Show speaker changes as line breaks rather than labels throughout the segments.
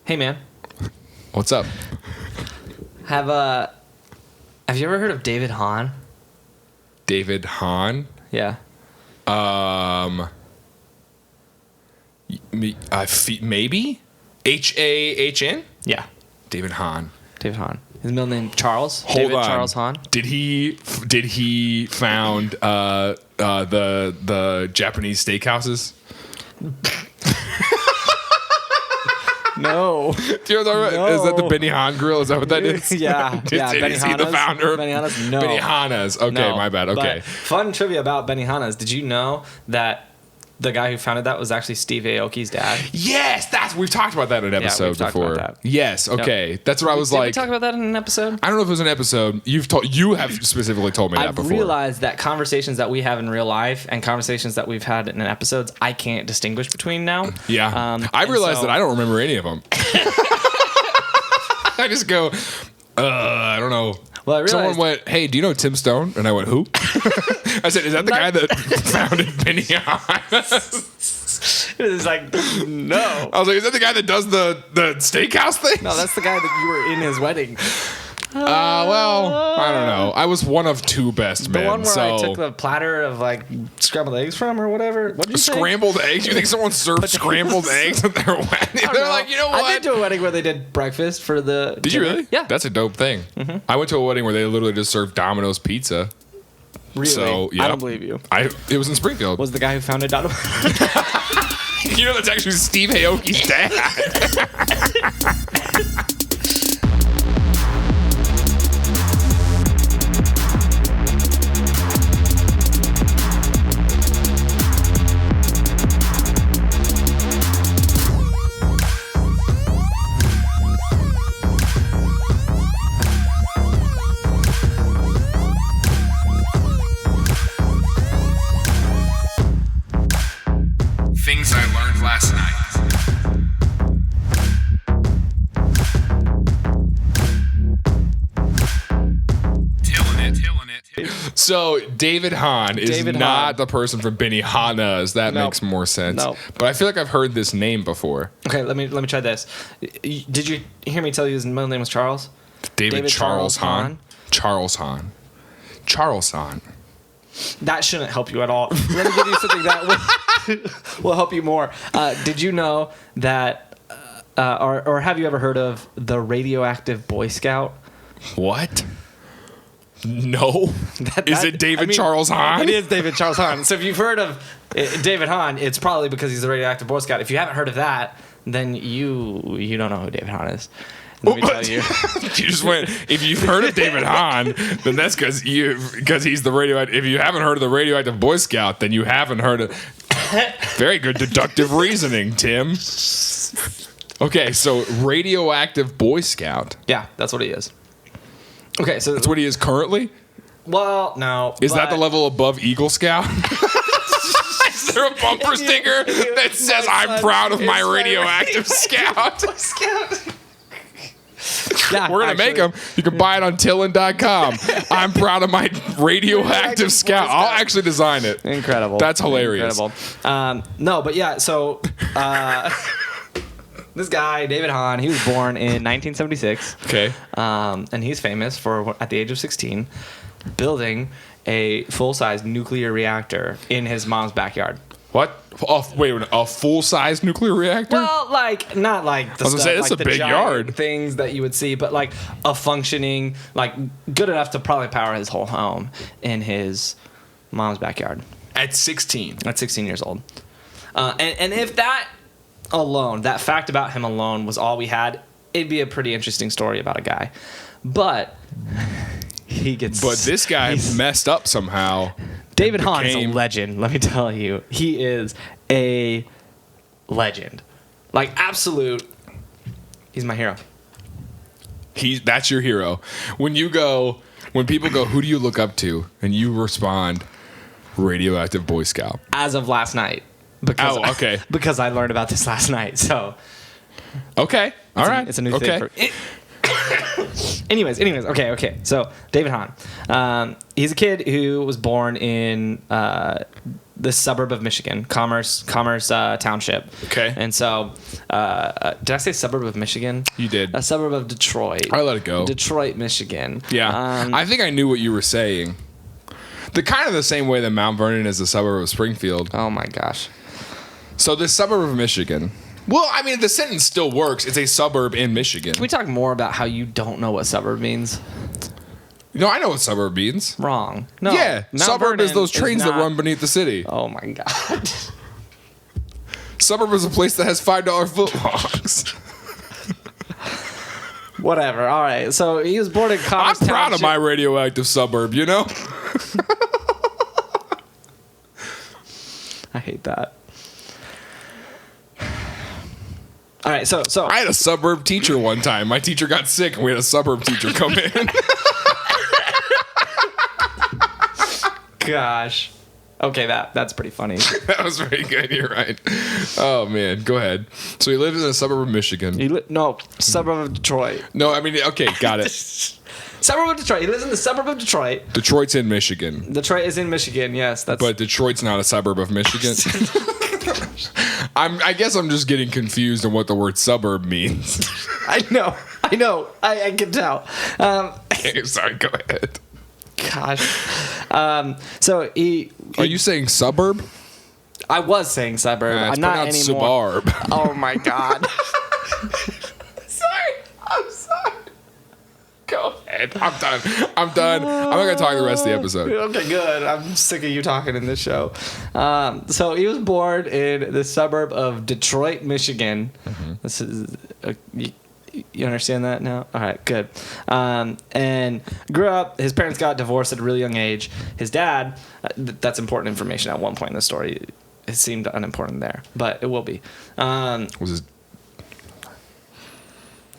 Hey, man.
What's up?
Have you ever heard of David Hahn?
David Hahn?
Yeah.
Maybe? H-A-H-N?
Yeah.
David Hahn.
David Hahn. His middle name Charles.
Hold
David
on.
Charles Hahn.
Did he found the Japanese steakhouses?
No.
Do you know
No.
Is that the Benihana grill? Is that what that is?
Yeah.
Is he the founder of
Benihana's? No.
Benihana's? Okay,
No.
my bad. Okay.
But fun trivia about Benihana's. Did you know that the guy who founded that was actually Steve Aoki's dad?
Yes, we've talked about that in an episode
we've talked
before.
about that.
Yes, okay. That's what I was
Did
like.
we talk about that in an episode?
I don't know if it was an episode. You have specifically told me that
I've
before.
realized that conversations that we have in real life and conversations that we've had in episodes, I can't distinguish between now.
Yeah. I realized that I don't remember any of them. I just go, I don't know.
Well, I realized
Someone went, hey, do you know Tim Stone? And I went, who? I said, is that the guy that founded Benihana?
it was like, no.
I was like, is that the guy that does the steakhouse thing?
No, that's the guy that you were in his wedding.
Well, I don't know. I was one of two best men.
The one where I
so
took the platter of like scrambled eggs from or whatever. What did you say?
scrambled eggs? You think someone served scrambled eggs at their wedding? They're like, you know what?
I went to a wedding where they did breakfast for the.
Did you really?
Yeah.
That's a dope thing. Mm-hmm. I went to a wedding where they literally just served Domino's pizza.
Really?
So, yeah.
I don't believe you.
It was in Springfield.
Was the guy who founded Domino's?
You know, that's actually Steve Aoki's dad. Things I learned last night. Tilling it. So David Hahn is not the person from Benihana's. That makes more sense.
No.
But I feel like I've heard this name before.
Okay, let me try this. Did you hear me tell you his middle name was Charles?
David Charles Hahn. Charles Hahn. Charles Hahn.
That shouldn't help you at all. Let me give you something that will help you more. Did you know that, or have you ever heard of the Radioactive Boy Scout?
What? No. Is it David Charles Hahn?
It is David Charles Hahn. So if you've heard of David Hahn, it's probably because he's the Radioactive Boy Scout. If you haven't heard of that, then you don't know who David Hahn is. Let me tell you.
You just went, if you've heard of David Hahn, then that's because he's the radioactive. If you haven't heard of the Radioactive Boy Scout, then you haven't heard of. Very good deductive reasoning, Tim. Okay, so Radioactive Boy Scout.
Yeah, that's what he is. Okay, so
That's what he is currently?
well, no.
Is that the level above Eagle Scout? Is there a bumper sticker that says, I'm proud of my Radioactive Scout?
Yeah,
We're going to make them. You can buy it on Tillin.com. I'm proud of my Radioactive Scout. I'll actually design it.
Incredible.
That's hilarious.
Incredible. No, but yeah, so this guy, David Hahn, he was born in 1976.
Okay.
And he's famous for, at the age of 16, building a full-size nuclear reactor in his mom's backyard.
What? Oh, wait a minute. A full-size nuclear reactor?
Well, like, not like the
I was gonna say,
stuff,
it's
like
a
the
big
giant
yard.
things that you would see, but like a functioning, like good enough to probably power his whole home in his mom's backyard.
At 16.
At 16 years old. And if that alone, that fact about him alone was all we had, it'd be a pretty interesting story about a guy. But he gets...
But this guy messed up somehow.
David Hahn is a legend, let me tell you. He is a legend. Like, absolute... He's my hero.
That's your hero. When people go, who do you look up to? And you respond, Radioactive Boy Scout.
As of last night. Because
okay.
Because I learned about this last night, so...
Okay. All right.
It's a new thing for... Anyways, okay. So, David Hahn. He's a kid who was born in this suburb of Michigan, Commerce Township.
Okay.
And so, did I say suburb of Michigan?
You did.
A suburb of Detroit.
I let it go.
Detroit, Michigan.
Yeah. I think I knew what you were saying. The kind of the same way that Mount Vernon is a suburb of Springfield.
Oh my gosh.
So this suburb of Michigan. Well, I mean, the sentence still works. It's a suburb in Michigan.
Can we talk more about how you don't know what suburb means?
No, I know what suburb means.
Wrong. No.
Yeah,
Mount
suburb
Vernon
is those trains that run beneath the city.
Oh my god.
Suburb is a place that has $5 footlongs.
Whatever. All right. So he was born in Commerce
I'm proud
Township.
of my radioactive suburb, you know?
I hate that. All right, so
I had a suburb teacher one time. My teacher got sick, and we had a suburb teacher come in.
gosh. Okay, that's pretty funny.
That was very good. You're right. Oh man, go ahead. So he lived in a suburb of Michigan.
No, suburb of Detroit.
No, I mean, okay, got it.
Suburb of Detroit. He lives in the suburb of Detroit.
Detroit's in Michigan.
Detroit is in Michigan. Yes, that's.
But Detroit's not a suburb of Michigan. I guess I'm just getting confused on what the word suburb means.
I know. I can tell.
Sorry, go ahead.
Gosh. So
Are you saying suburb?
I was saying suburb.
It's
I'm not
pronounced
anymore.
subarb.
Oh my god.
I'm sorry. Go ahead. I'm done. I'm not gonna talk the rest of the episode.
Okay, good. I'm sick of you talking in this show. So he was born in the suburb of Detroit, Michigan. Mm-hmm. This is you understand that now? All right, good. And grew up. His parents got divorced at a really young age. His dad. That's important information at one point in the story. It seemed unimportant there, but it will be.
Was his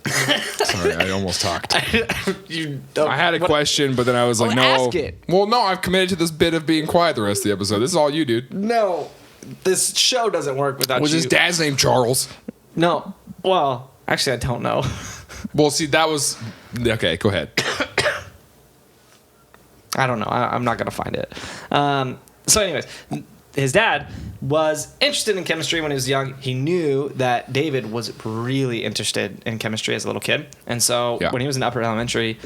Sorry, I almost talked. I had a question, but then I was like, no.
Ask it.
Well, no, I've committed to this bit of being quiet the rest of the episode. This is all you, dude.
No, this show doesn't work without
Was
you.
his dad's name Charles?
No. Well, actually, I don't know.
Well, see, that was... Okay, go ahead.
I don't know. I'm not going to find it. So anyways, his dad was interested in chemistry when he was young. He knew that David was really interested in chemistry as a little kid. And so when he was in upper elementary,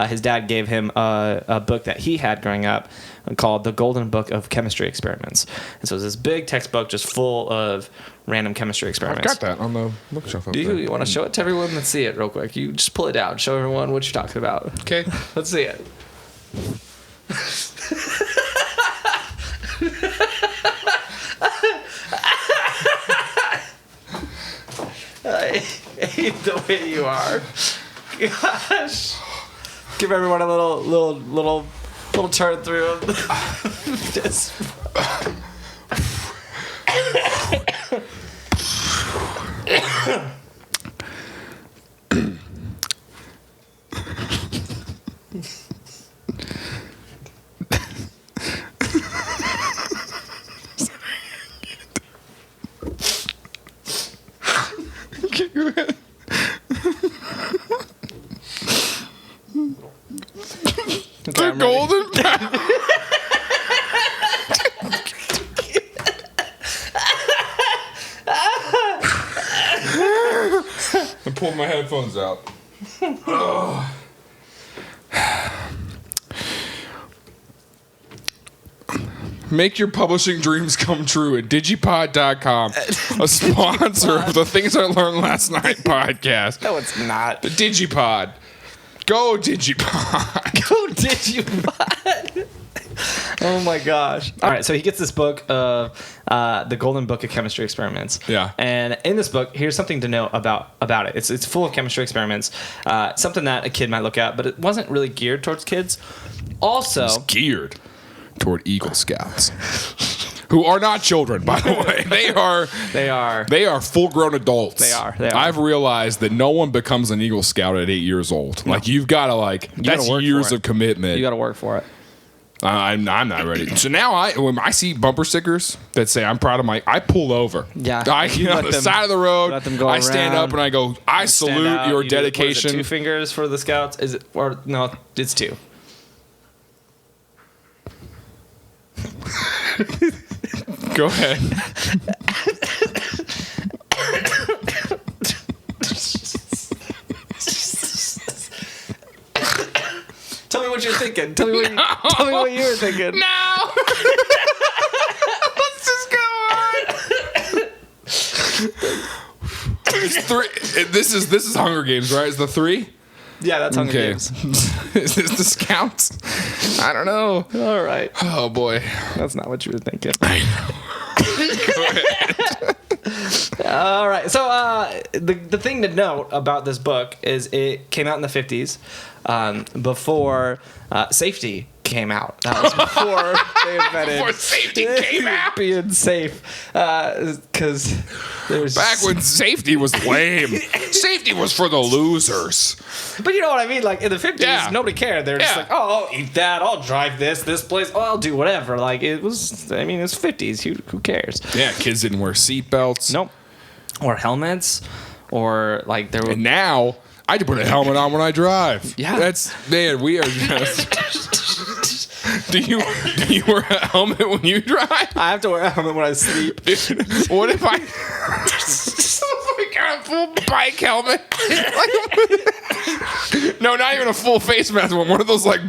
his dad gave him a book that he had growing up called The Golden Book of Chemistry Experiments. And so it was this big textbook just full of random chemistry experiments.
I've got that on the bookshelf up
Do
there.
you want to show it to everyone? Let's see it real quick. You just pull it out. Show everyone what you're talking about.
Okay.
Let's see it. I hate the way you are. Gosh. Give everyone a little turn through of this.
The golden I pulled my headphones out. Make your publishing dreams come true at digipod.com, a sponsor of the Things I Learned Last Night podcast.
No, it's not.
Digipod. Go Digipod.
Go Digipod. Oh my gosh. All right, so he gets this book of The Golden Book of Chemistry Experiments.
Yeah.
And in this book, here's something to know about it. It's full of chemistry experiments, something that a kid might look at, but it wasn't really geared towards kids. Also,
It's geared toward Eagle Scouts. Who are not children, by the way. They are full-grown adults.
They are.
I've realized that no one becomes an Eagle Scout at 8 years old. No. Like, you've got to, that's
work
years of commitment.
You got to work for it.
I'm not ready. So now when I see bumper stickers that say I'm proud of I pull over.
Yeah.
I get on the side of the road.
Let them go
I stand
around.
up and I go, I salute your dedication.
What is it, 2 fingers for the Scouts? Is it, or no, it's 2.
Go ahead.
Tell me what you're thinking. Tell me what you were thinking.
No. Let's just go on. It's 3. This is Hunger Games, right? Is the 3?
Yeah, that's Hunger Games.
Is this the Scouts? I don't know.
All right.
Oh boy,
That's not what you were thinking.
I know. Go ahead.
All right. So the thing to note about this book is it came out in the 50s, before safety came out. That was before they invented
Before safety came out.
being safe, because there's
Back when safety was lame. Safety was for the losers.
But you know what I mean? Like in the 50s,
Yeah.
nobody cared. They're just
Yeah.
like, oh, I'll eat that. I'll drive this place. Oh, I'll do whatever. Like it was. I mean, it's 50s. Who cares?
Yeah, kids didn't wear seatbelts.
Nope. Or helmets, or like there were.
And now I just put a helmet on when I drive.
Yeah.
Man, we are just. Do you wear a helmet when you drive?
I have to wear a helmet when I sleep.
What if I got a full bike helmet? No, not even a full face mask one. One of those like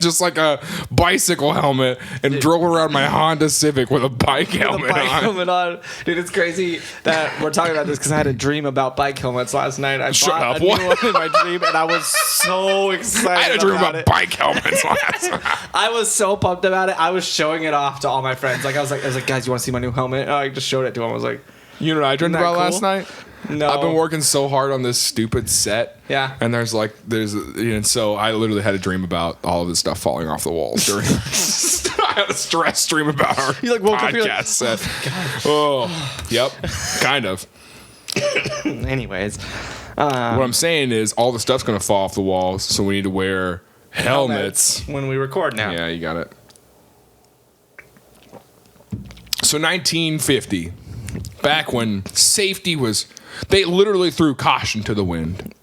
just like a bicycle helmet, and drove around my Honda Civic with a bike helmet on.
Dude, it's crazy that we're talking about this because I had a dream about bike helmets last night. I
Shut
bought
up,
a new
what?
one in my dream, and I was so excited.
I had a dream about
it.
bike helmets last night.
I was so pumped about it. I was showing it off to all my friends. I was like, guys, you want to see my new helmet? Oh, I just showed it to them. I was like,
You know what I dreamed
Isn't that
about last
cool?
night?
no.
I've been working so hard on this stupid set.
Yeah.
And so I literally had a dream about all of this stuff falling off the walls during. I had a stress dream about our
You, like, woke up, you're like,
podcast set. Oh, yep, kind of.
Anyways,
What I'm saying is all the stuff's gonna fall off the walls, so we need to wear helmets.
when we record now.
Yeah, you got it. So 1950, back when safety was, they literally threw caution to the wind.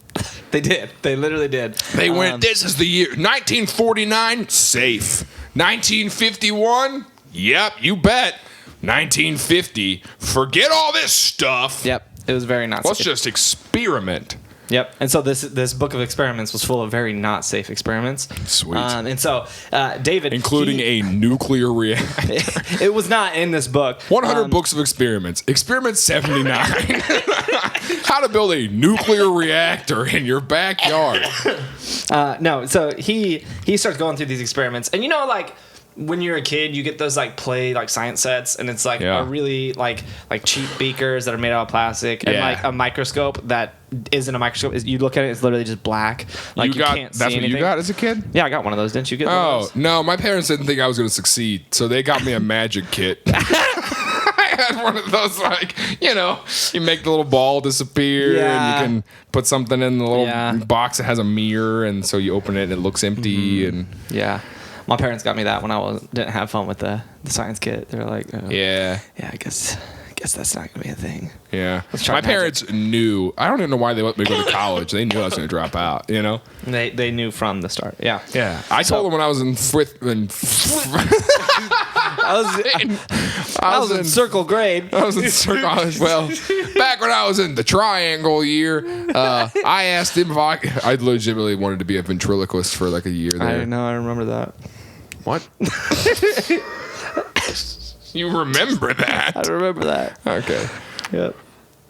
They did. They literally did.
They went, this is the year. 1949, safe. 1951, yep, you bet. 1950, forget all this stuff.
Yep. It was very not
Let's
safe.
just experiment.
Yep. And so this book of experiments was full of very not safe experiments.
Sweet.
And so David,
Including a nuclear reactor.
it was not in this book.
100 books of experiments. Experiment 79. How to build a nuclear reactor in your backyard.
No. So he starts going through these experiments, and like, when you're a kid, you get those like science sets, and it's like a really like cheap beakers that are made out of plastic, and like a microscope that isn't a microscope. You look at it, it's literally just black. Like you can't see
that's
anything.
what you got as a kid?
Yeah, I got one of those. Didn't you get one of
Oh,
those?
no, my parents didn't think I was going to succeed, so they got me a magic kit. I had one of those, like, you make the little ball disappear, and you can put something in the little box that has a mirror, and so you open it and it looks empty. And
Yeah. My parents got me that when I didn't have fun with the science kit. They were like, oh,
yeah,
I guess that's not gonna be a thing.
yeah.
try
My
magic.
parents knew. I don't even know why they let me go to college. They knew I was going to drop out.
They knew from the start. Yeah.
Yeah. I told them when I was in
I was in circle grade.
I was in circle. Well, back when I was in the triangle year, I asked him if I legitimately wanted to be a ventriloquist for like a year there.
I know. I remember that.
What? You remember that?
I remember that.
Okay.
Yep.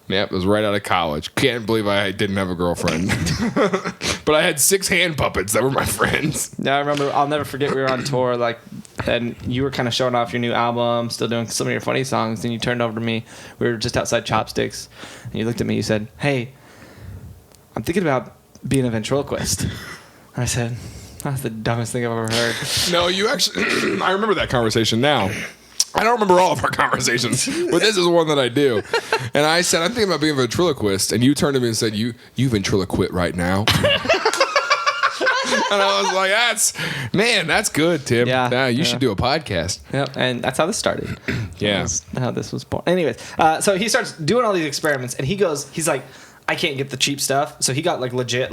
Yep, it was right out of college. Can't believe I didn't have a girlfriend. But I had 6 hand puppets that were my friends.
Yeah, I remember. I'll never forget. We were on tour, and you were kind of showing off your new album, still doing some of your funny songs. And you turned over to me. We were just outside Chopsticks, and you looked at me. You said, "Hey, I'm thinking about being a ventriloquist." And I said, "That's the dumbest thing I've ever heard."
No, you actually. I remember that conversation now. I don't remember all of our conversations, but this is one that I do. And I said, I'm thinking about being a ventriloquist. And you turned to me and said, you ventriloquit right now. And I was like, that's good, Tim.
Yeah.
You should do a podcast.
Yep, and that's how this started.
Yeah.
That's how this was born. Anyways, so he starts doing all these experiments, and he's like, I can't get the cheap stuff. So he got like legit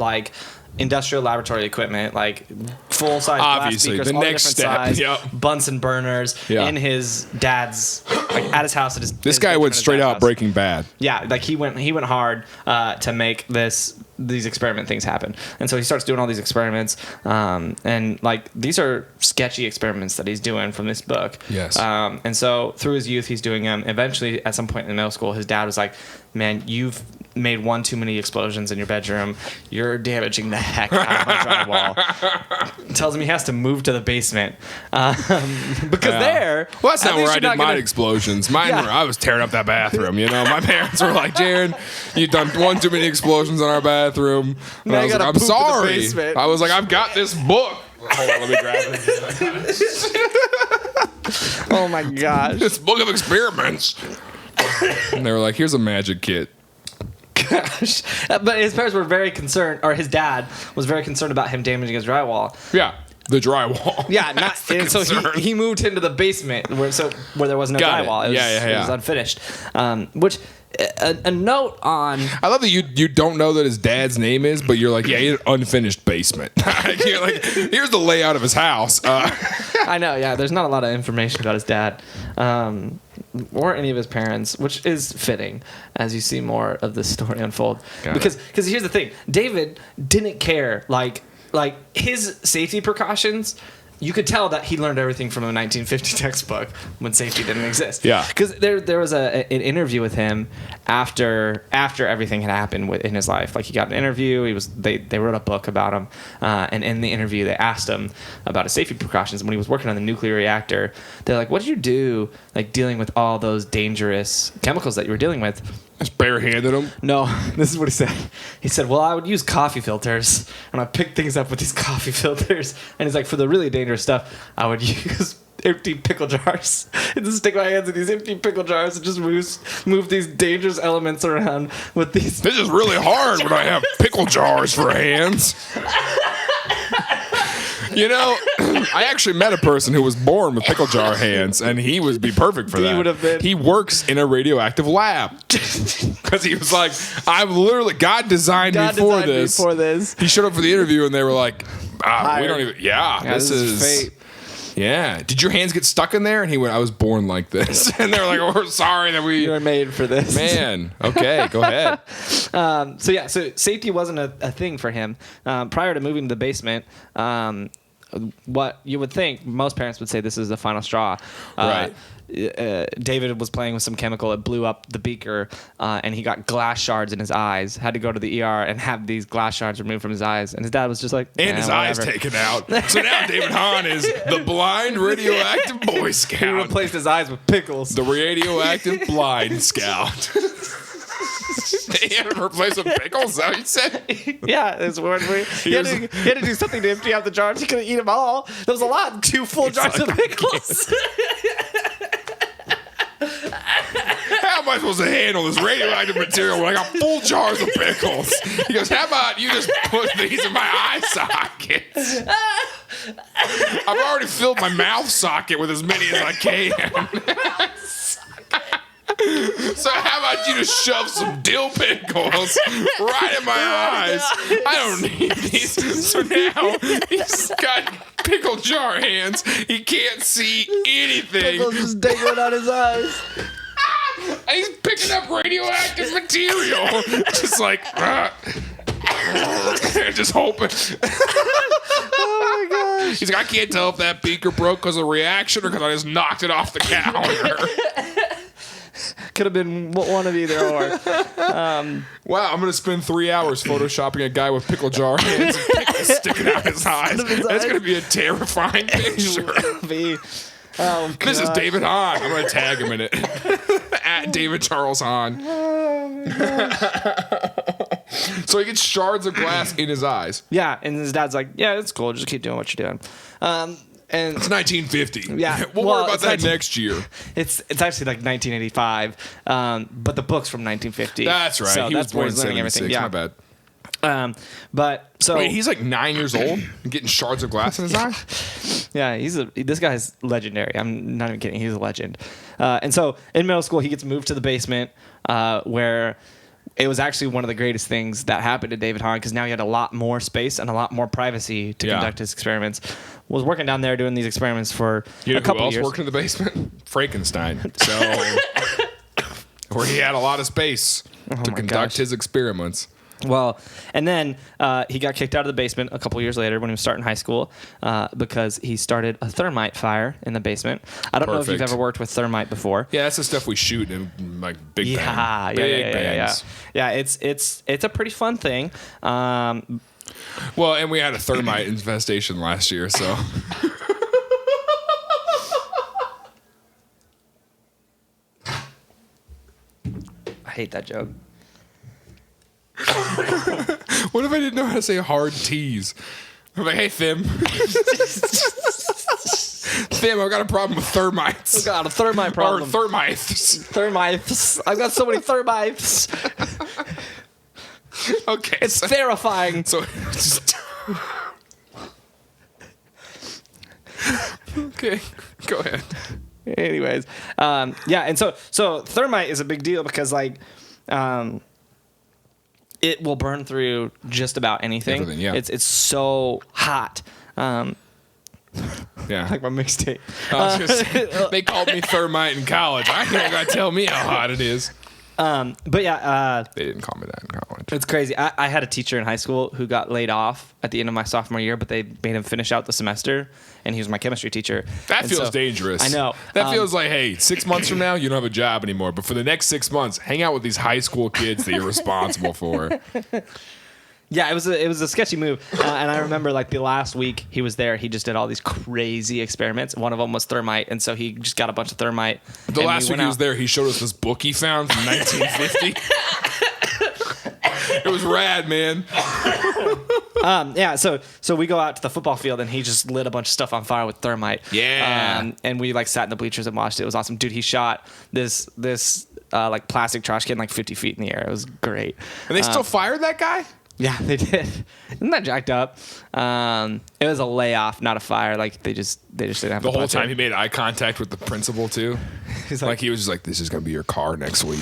industrial laboratory equipment, like full size glass
Obviously,
beakers,
the
all
next
different
step,
size,
yep.
Bunsen burners in his dad's, like at his house.
This guy went straight out Breaking Bad.
Yeah, like he went hard to make these experiment things happen, and so he starts doing all these experiments, and like these are sketchy experiments that he's doing from this book.
Yes.
And so through his youth, he's doing them. Eventually, at some point in middle school, his dad was like, "Man, you've made one too many explosions in your bedroom. You're damaging the heck out of my drywall." Tells him he has to move to the basement because there.
Well, that's not where I
you're
did
not
mine
gonna-
explosions. Mine were, I was tearing up that bathroom. You know, my parents were like, "Jaron, you've done one too many explosions in our bathroom." And
Now
I
you
was like,
gotta
"I'm
poop in the
sorry."
basement.
I was like, "I've got this book." Hold on, let me grab it.
Oh my gosh.
This book of experiments. And they were like, "Here's a magic kit."
Gosh. But his parents were very concerned, or his dad was very concerned about him damaging his drywall.
Yeah, the drywall.
Yeah, and so
concern.
he moved into the basement where there was no
Got it.
drywall. It was,
Yeah.
It was unfinished. Which a note on.
I love that you don't know that his dad's name is, but you're like, yeah, he had an unfinished basement. You're like, here's the layout of his house.
I know. Yeah, there's not a lot of information about his dad. Or any of his parents, which is fitting as you see more of this story unfold. Because here's the thing, David didn't care. Like his safety precautions, you could tell that he learned everything from a 1950 textbook when safety didn't exist.
Yeah.
Because there was an interview with him after everything had happened in his life. Like he got an interview. They wrote a book about him, and in the interview they asked him about his safety precautions when he was working on the nuclear reactor. They're like, "What did you do, like dealing with all those dangerous chemicals that you were dealing with?"
Just barehanded him.
No, this is what he said. He said, "Well, I would use coffee filters, and I pick things up with these coffee filters." And he's like, "For the really dangerous stuff, I would use empty pickle jars and just stick my hands in these empty pickle jars and just move these dangerous elements around with these."
This is really hard when I have pickle jars for hands. You know, I actually met a person who was born with pickle jar hands, and he would be perfect for that.
He would have been.
He works in a radioactive lab because he was like, "I'm literally God designed me for this." He showed up for the interview, and they were like, "We don't even." Yeah, this is
fate.
Yeah. Did your hands get stuck in there? And he went, "I was born like this." And they're like, "Oh, we're sorry that we."
You were made for this.
Man, okay, go ahead.
So safety wasn't a thing for him prior to moving to the basement. What you would think, most parents would say this is the final straw.
Right.
David was playing with some chemical. It blew up the beaker, and he got glass shards in his eyes. Had to go to the ER and have these glass shards removed from his eyes. And his dad was just like,
And his eyes taken out. So now David Hahn is the blind radioactive Boy
He
Scout.
replaced his eyes with pickles.
The radioactive blind scout. He had to replace with pickles, so he said.
Yeah, it's weird. He had to do something to empty out the jars. He couldn't eat them all. There was a lot. 2 full jars
like,
of pickles.
How am I supposed to handle this radioactive material when I got full jars of pickles? He goes, "How about you just put these in my eye sockets? I've already filled my mouth socket with as many as I can." So how about you just shove some dill pickles right in my eyes? I don't need these. So now he's got pickle jar hands. He can't see anything.
Pickles just dangling out his eyes.
And he's picking up radioactive material. Just like, just hoping.
Oh my gosh.
He's like, "I can't tell if that beaker broke because of reaction or because I just knocked it off the counter."
Could have been one of either or.
Wow, I'm going to spend 3 hours photoshopping a guy with pickle jar hands and pickles sticking out his eyes. That's going to be a terrifying picture.
Oh,
This is David Hahn. I'm going to tag him in it. At David Charles Hahn. So he gets shards of glass in his eyes.
Yeah, and his dad's like, "Yeah, it's cool. Just keep doing what you're doing." And
It's 1950.
Yeah,
We'll
well,
worry about
it's
that next year.
it's actually like 1985, but the book's from 1950.
That's right.
So
He was
that's where
born in
he's learning
76.
everything. Yeah.
My bad.
But so
Wait, he's like 9 years old and getting shards of glass in his eyes?
yeah, this guy's legendary. I'm not even kidding. He's a legend. And so in middle school, he gets moved to the basement where it was actually one of the greatest things that happened to David Hahn because now he had a lot more space and a lot more privacy to conduct his experiments. Was working down there doing these experiments for a couple of years.
Who else worked in the basement? Frankenstein. So, where he had a lot of space to conduct his experiments.
Well, and then he got kicked out of the basement a couple years later when he was starting high school because he started a thermite fire in the basement. I don't know if you've ever worked with thermite before.
Yeah, that's the stuff we shoot in like big bang.
Big bangs. Yeah, it's a pretty fun thing.
Well, and we had a thermite infestation last year, so.
I hate that joke.
What if I didn't know how to say hard T's? I'm like, hey, Thim. Thim, I've got a problem with thermites.
I've got a thermite problem.
Or thermites.
Thermites. I've got so many thermites.
Okay.
It's terrifying.
So, okay, go ahead.
Anyways, and so thermite is a big deal because it will burn through just about anything.
Everything, yeah.
It's so hot.
Yeah.
Like my mixtape.
They called me thermite in college. I ain't gonna tell me how hot it is.
But yeah,
they didn't call me that in college.
It's crazy. I had a teacher in high school who got laid off at the end of my sophomore year, but they made him finish out the semester, and he was my chemistry teacher.
That feels dangerous.
I know.
That feels like, hey, 6 months from now, you don't have a job anymore. But for the next 6 months, hang out with these high school kids that you're responsible for.
Yeah, it was a sketchy move, and I remember like the last week he was there, he just did all these crazy experiments. One of them was thermite, and so he just got a bunch of thermite.
The last week he was there, he showed us this book he found from 1950. It was rad, man.
Yeah, so we go out to the football field, and he just lit a bunch of stuff on fire with thermite.
Yeah,
and we like sat in the bleachers and watched it. It was awesome, dude. He shot this like plastic trash can like 50 feet in the air. It was great.
And they still fired that guy?
Yeah, they did. Isn't that jacked up? It was a layoff, not a fire. Like they just didn't have
the whole time. He made eye contact with the principal too.
He's
like he was just like, "This is gonna be your car next week."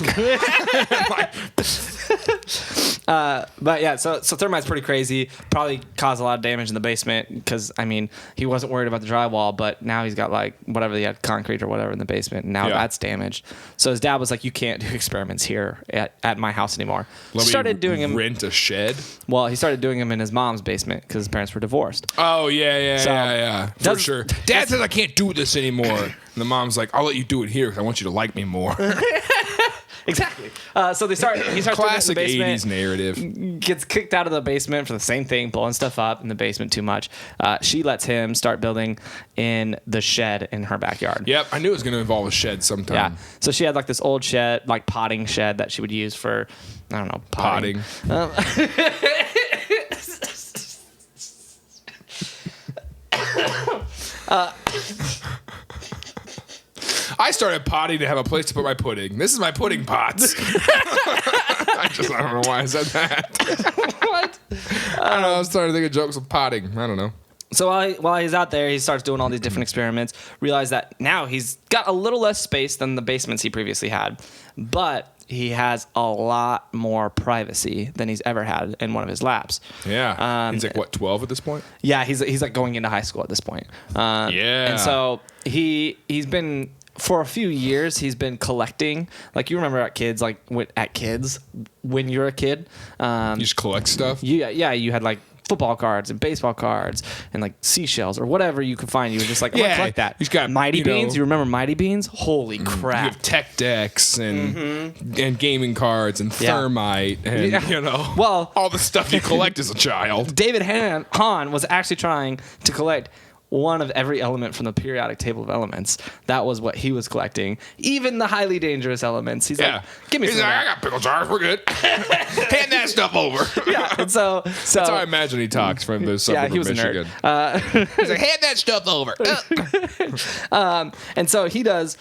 But yeah, so thermite's pretty crazy. Probably caused a lot of damage in the basement because I mean he wasn't worried about the drywall, but now he's got like whatever he had, concrete or whatever in the basement. And now that's damaged. So his dad was like, "You can't do experiments here at my house anymore." Started doing him
rent a shed.
Well, he started doing them in his mom's basement because his parents were divorced.
Oh yeah, for sure. Dad says I can't do this anymore, and the mom's like, "I'll let you do it here because I want you to like me more."
Exactly. So he starts
classic
doing it in the basement,
80s narrative.
Gets kicked out of the basement for the same thing, blowing stuff up in the basement too much. She lets him start building in the shed in her backyard.
Yep, I knew it was going to involve a shed sometime.
Yeah. So she had like this old shed, like potting shed that she would use for, I don't know, potting.
I started potting to have a place to put my pudding. This is my pudding pots. I don't know why I said that.
What?
I don't know. I was starting to think of jokes with potting. I don't know.
So while he's out there, he starts doing all these different experiments. Realize that now he's got a little less space than the basements he previously had, but he has a lot more privacy than he's ever had in one of his labs.
Yeah. He's like, what, 12 at this point?
Yeah, he's like going into high school at this point.
Yeah.
And so he's been, for a few years, he's been collecting. Like, you remember when you're a kid.
You just collect stuff?
Yeah, you had like football cards and baseball cards and like seashells or whatever you could find. You were just like, I'm gonna collect that.
He's got
Mighty Beans. You remember Mighty Beans? Holy crap!
You have tech decks and gaming cards and thermite and
well,
all the stuff you collect as a child.
David Hahn was actually trying to collect one of every element from the periodic table of elements. That was what he was collecting. Even the highly dangerous elements. He's like, give me some of that.
I got pickle jars. We're good. Hand that stuff over.
Yeah. And so
that's how I imagine he talks from the suburb of Michigan. He's like, hand that stuff over.
And so he does.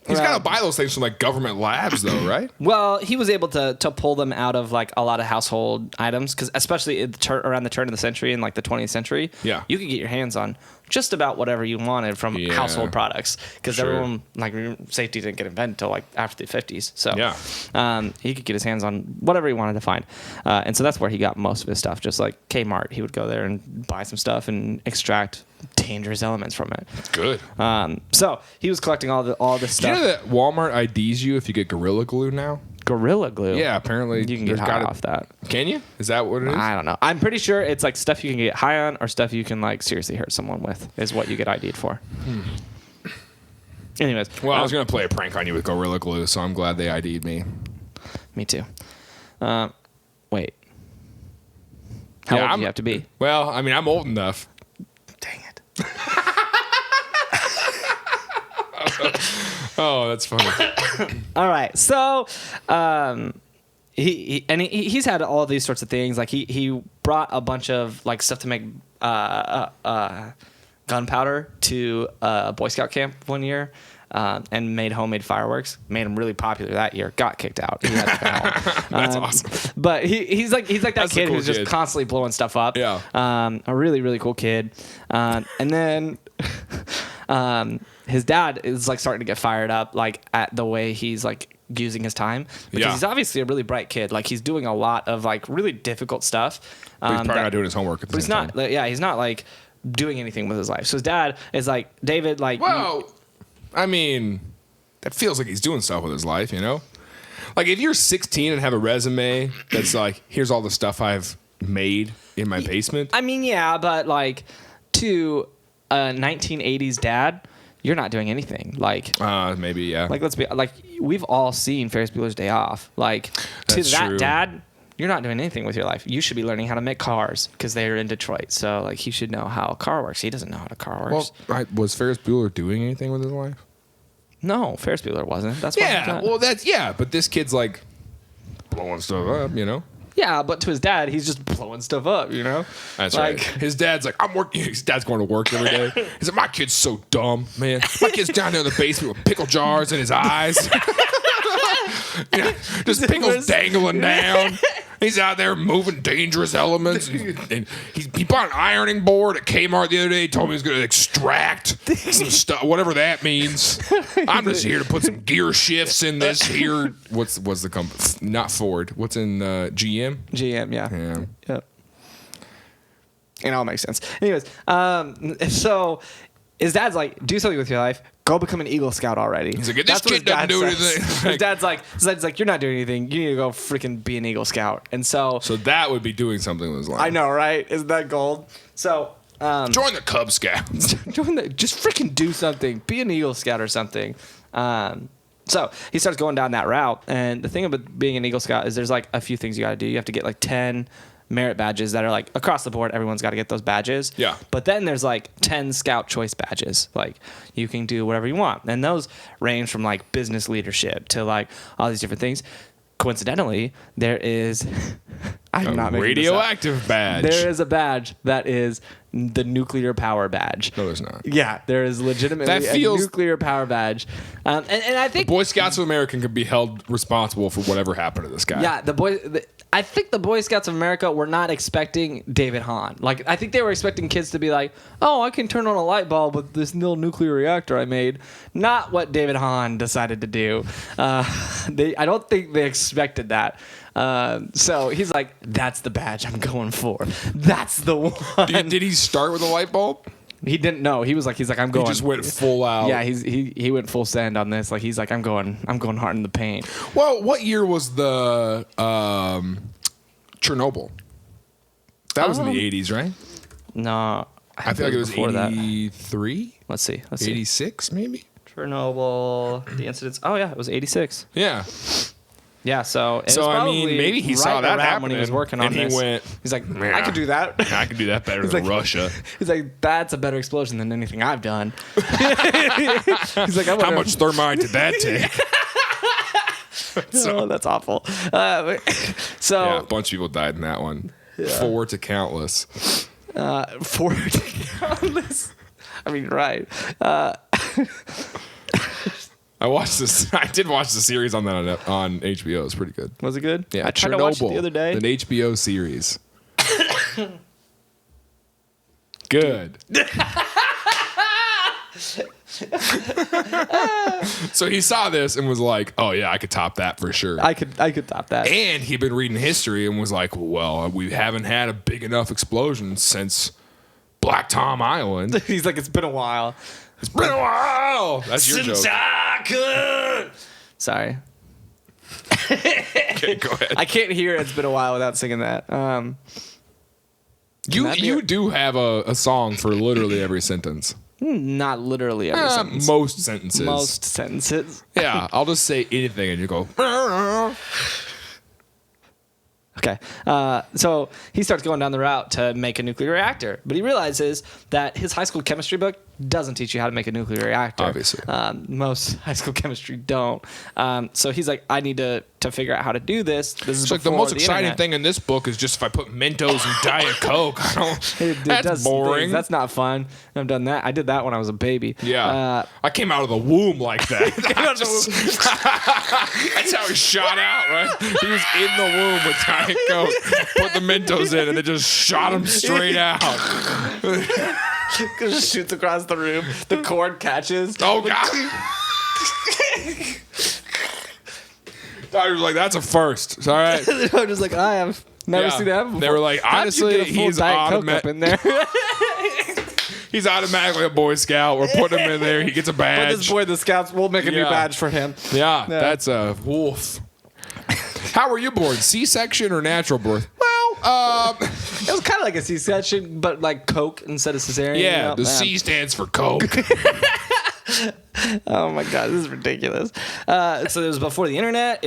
He's got to buy those things from like government labs, though, right?
Well, he was able to pull them out of like a lot of household items because especially around the turn of the century in like the 20th century, you could get your hands on just about whatever you wanted from household products, because everyone, like, safety didn't get invented until like after the 50s. So he could get his hands on whatever he wanted to find, and so that's where he got most of his stuff. Just like Kmart, he would go there and buy some stuff and extract dangerous elements from it.
Good.
So he was collecting all this stuff.
Do you know that Walmart IDs you if you get Gorilla Glue now?
Gorilla Glue?
Yeah, apparently
you can get high off that.
Can you? Is that what it is?
I don't know. I'm pretty sure it's like stuff you can get high on or stuff you can like seriously hurt someone with is what you get ID'd for. Anyways.
Well, I was going to play a prank on you with Gorilla Glue, so I'm glad they ID'd me.
Me too. Wait. How old do you have to be?
Well, I mean, I'm old enough.
Dang it.
Oh, that's funny.
All right. So, he's had all these sorts of things. Like he brought a bunch of like stuff to make gunpowder to a Boy Scout camp one year. And made homemade fireworks. Made him really popular that year. Got kicked out. He had to go home.
That's awesome.
But he's like that kid who's just constantly blowing stuff up.
Yeah.
A really, really cool kid. And then his dad is like starting to get fired up, like at the way he's like using his time, because he's obviously a really bright kid. Like he's doing a lot of like really difficult stuff.
But he's probably not doing his homework at the same time.
Yeah, he's not like doing anything with his life. So his dad is like, David, like,
whoa. I mean, that feels like he's doing stuff with his life, you know? Like, if you're 16 and have a resume that's like, here's all the stuff I've made in my basement.
I mean, yeah, but like, to a 1980s dad, you're not doing anything. Like,
maybe, yeah.
Like, let's be like, we've all seen Ferris Bueller's Day Off. Like,
that's
to that
true.
dad, you're not doing anything with your life. You should be learning how to make cars because they're in Detroit. So, like, he should know how a car works. He doesn't know how a car works.
Well, was Ferris Bueller doing anything with his life?
No, Ferris Bueller wasn't. That's why.
But this kid's like blowing stuff up, you know?
Yeah, but to his dad, he's just blowing stuff up, you know?
That's like, right. His dad's like, I'm working. His dad's going to work every day. He's like, my kid's so dumb, man. My kid's down there in the basement with pickle jars in his eyes. You know, just pickles dangling down. He's out there moving dangerous elements. And he bought an ironing board at Kmart the other day. He told me he was going to extract some stuff, whatever that means. I'm just here to put some gear shifts in this here. What's the company? Not Ford. What's in GM?
GM, yeah.
Yep.
It all makes sense. Anyways, so his dad's like, do something with your life. Go become an Eagle Scout already.
He's like, this kid doesn't do anything.
His dad's like, you're not doing anything. You need to go freaking be an Eagle Scout. And so
that would be doing something with his life.
I know, right? Isn't that gold? So
join the Cub Scouts.
Just freaking do something. Be an Eagle Scout or something. So he starts going down that route. And the thing about being an Eagle Scout is there's like a few things you got to do. You have to get like 10 merit badges that are like across the board. Everyone's got to get those badges.
Yeah.
But then there's like 10 Scout choice badges. Like you can do whatever you want. And those range from like business leadership to like all these different things. Coincidentally, there is I'm not making
radioactive badge.
There is a badge that is the nuclear power badge.
No, there's not.
Yeah, there is legitimately a nuclear power badge. And I think
the Boy Scouts of America can be held responsible for whatever happened to this guy.
Yeah, I think the Boy Scouts of America were not expecting David Hahn. Like, I think they were expecting kids to be like, oh, I can turn on a light bulb with this little nuclear reactor I made. Not what David Hahn decided to do. I don't think they expected that. So he's like, that's the badge I'm going for. That's the one.
Did he start with a light bulb?
He didn't know. He was like, I'm going.
He just went full out.
Yeah, he went full send on this. Like he's like, I'm going hard in the paint.
Well, what year was the Chernobyl? That was in the 80s, right?
No,
I feel like it was 83.
Let's see.
86 maybe.
Chernobyl, the incidents. Oh yeah, it was 86.
Yeah.
Yeah, so
I mean, maybe he saw that happen
when he was working on this. He's like, I could do that.
I could do that better than Russia.
He's like, that's a better explosion than anything I've done. He's like,
how much thermite did that take?
So that's awful. So
yeah, a bunch of people died in that one. Yeah. 4 to countless.
4 to countless. I mean, right.
I watched this. I did watch the series on that on HBO. It's pretty good.
Was it good?
Yeah,
I tried to watch it the other day.
An HBO series. Good. So he saw this and was like, "Oh yeah, I could top that for sure."
I could top that.
And he'd been reading history and was like, "Well, we haven't had a big enough explosion since Black Tom Island."
He's like, it's been a while.
It's been a while. That's your
Since
joke.
I could. Sorry.
Okay, go ahead.
I can't hear It's Been a While without singing that.
You do have a song for literally every sentence.
Not literally every sentence.
Most sentences.
Most sentences.
Yeah, I'll just say anything and you go.
Okay. So he starts going down the route to make a nuclear reactor, but he realizes that his high school chemistry book doesn't teach you how to make a nuclear reactor.
Obviously.
Most high school chemistry don't. So he's like, I need to figure out how to do this. This is
It's like the
before
most exciting
internet.
thing in this book is just if I put Mentos and Diet Coke.
It
That's
does
boring.
things. That's not fun. I've done that. I did that when I was a baby.
Yeah. I came out of the womb like that. That's how he shot out, right? He was in the womb with Diet Coke, put the Mentos in, and it just shot him straight out.
Just shoots across the room. The cord catches.
Oh, God. Doctor was like, that's a first. All right.
I'm just like, I have never seen that before.
They were like,
How'd you
honestly,
get a full
he's
Diet Coke up in there.
He's automatically a Boy Scout. We're putting him in there. He gets a
But
badge.
this boy, the scouts, we'll make a new
Yeah.
badge for him.
Yeah, that's a wolf. How were you born? C-section or natural birth? Well,
It was kind of like a C-section, but like Coke instead of cesarean.
yeah,
you know?
the C stands for Coke.
Oh my God, this is ridiculous. So it was before the internet,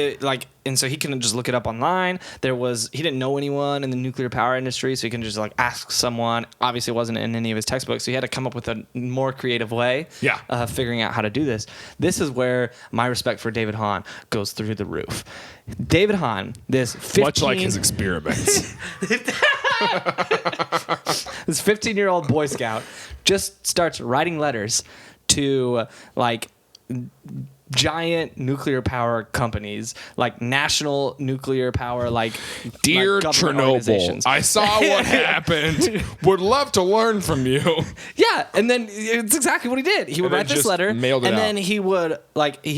and so he couldn't just look it up online. He didn't know anyone in the nuclear power industry, so he can just like ask someone. Obviously, it wasn't in any of his textbooks, so he had to come up with a more creative way.
Yeah.
Of figuring out how to do this. This is where my respect for David Hahn goes through the roof. David Hahn, this 15,
Much like his experiments.
this 15-year-old Boy Scout just starts writing letters to like giant nuclear power companies, like national nuclear power, like
Dear
like government
Chernobyl,
organizations.
I saw what happened. Would love to learn from you.
Yeah, and then it's exactly what he did. He would
And then
write this
just
letter,
mailed it
and
out.
then he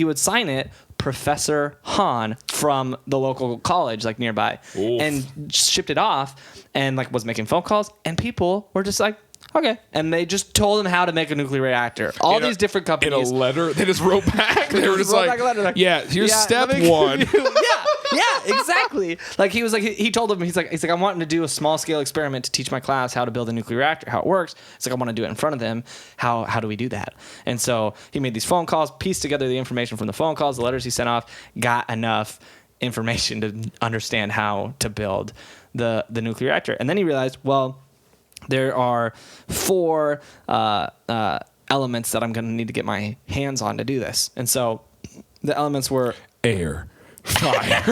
would sign it Professor Hahn from the local college, like nearby,
Oof.
and shipped it off, and like was making phone calls, and people were just like, okay, and they just told him how to make a nuclear reactor. All these different
In
companies.
a letter, they just wrote back. They were just
wrote
like,
back a letter, like,
yeah, here's step
let me-
one.
yeah, exactly. Like he was like he told them he's like I'm wanting to do a small scale experiment to teach my class how to build a nuclear reactor, how it works. It's like I want to do it in front of them. How do we do that? And so he made these phone calls, pieced together the information from the phone calls, the letters he sent off, got enough information to understand how to build the nuclear reactor. And then he realized, well, there are 4 elements that I'm going to need to get my hands on to do this. And so the elements were
Air, fire.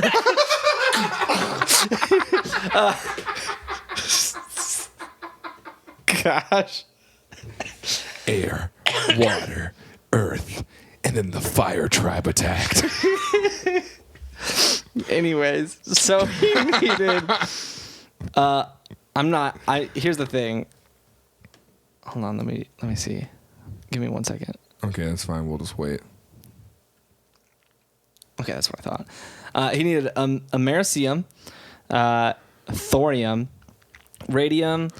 gosh.
Air, water, earth, and then the fire tribe attacked.
Anyways, so he needed. Here's the thing. Hold on, let me see. Give me 1 second.
Okay, that's fine. We'll just wait.
Okay, that's what I thought. He needed americium, thorium, radium,